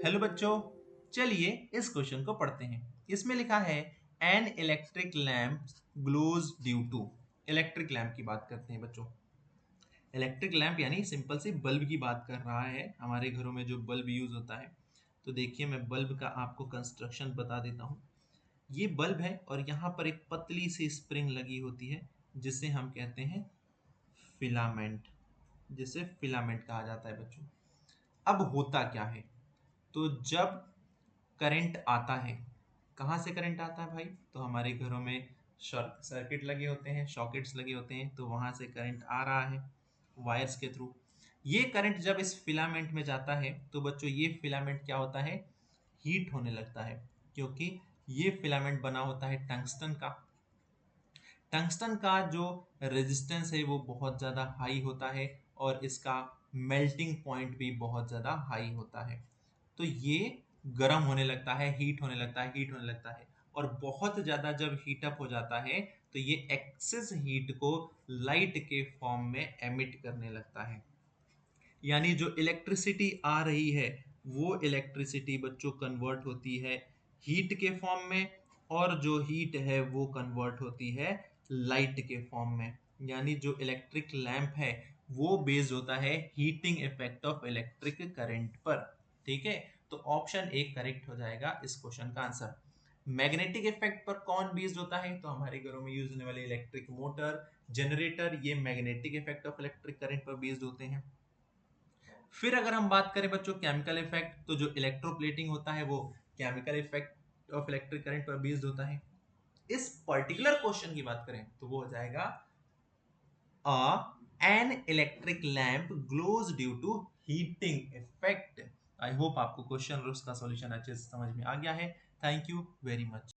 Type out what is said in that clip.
Hello बच्चों, चलिए इस क्वेश्चन को पढ़ते हैं। इसमें लिखा है an electric lamp glows due to. Electric lamp की बात करते हैं बच्चों। इलेक्ट्रिक लैम्प यानी सिंपल सी बल्ब की बात कर रहा है, हमारे घरों में जो बल्ब यूज होता है। तो देखिए, मैं बल्ब का आपको कंस्ट्रक्शन बता देता हूँ। ये बल्ब है और यहाँ पर एक पतली सी स्प्रिंग लगी होती है जिसे हम कहते हैं फिलामेंट, जिसे फिलामेंट कहा जाता है बच्चों। अब होता क्या है, तो जब करंट आता है, कहाँ से करंट आता है भाई? तो हमारे घरों में शॉर्ट सर्किट लगे होते हैं, सॉकेट्स लगे होते हैं, तो वहां से करंट आ रहा है वायर्स के थ्रू। ये करंट जब इस फिलामेंट में जाता है तो बच्चों ये फिलामेंट क्या होता है, हीट होने लगता है, क्योंकि ये फिलामेंट बना होता है टंगस्टन का। टंगस्टन का जो रेजिस्टेंस है वो बहुत ज़्यादा हाई होता है और इसका मेल्टिंग पॉइंट भी बहुत ज़्यादा हाई होता है। तो ये गर्म होने लगता है, हीट होने लगता है, हीट होने लगता है। और बहुत ज़्यादा जब हीट अप हो जाता है तो ये एक्सेस हीट को लाइट के फॉर्म में एमिट करने लगता है। यानी जो इलेक्ट्रिसिटी आ रही है वो इलेक्ट्रिसिटी बच्चों कन्वर्ट होती है हीट के फॉर्म में, और जो हीट है वो कन्वर्ट होती है लाइट के फॉर्म में। यानी जो इलेक्ट्रिक लैंप है वो बेस्ड होता है heating effect of electric current पर। ठीक है, तो ऑप्शन ए करेक्ट हो जाएगा इस क्वेश्चन का आंसर। मैग्नेटिक इफेक्ट पर कौन बेस्ड होता है? तो हमारे घरों में यूज होने वाले इलेक्ट्रिक मोटर, जनरेटर, ये magnetic effect of electric current पर बेस्ड होते हैं। फिर अगर हम बात करें बच्चों केमिकल इफेक्ट, तो जो इलेक्ट्रोप्लेटिंग होता है वो chemical effect of electric current पर बेस्ड होता है। इस पर्टिकुलर क्वेश्चन की बात करें तो वो हो जाएगा an electric lamp glows due to heating effect. I hope आपको क्वेश्चन और उसका सॉल्यूशन अच्छे से समझ में आ गया है। Thank you very much.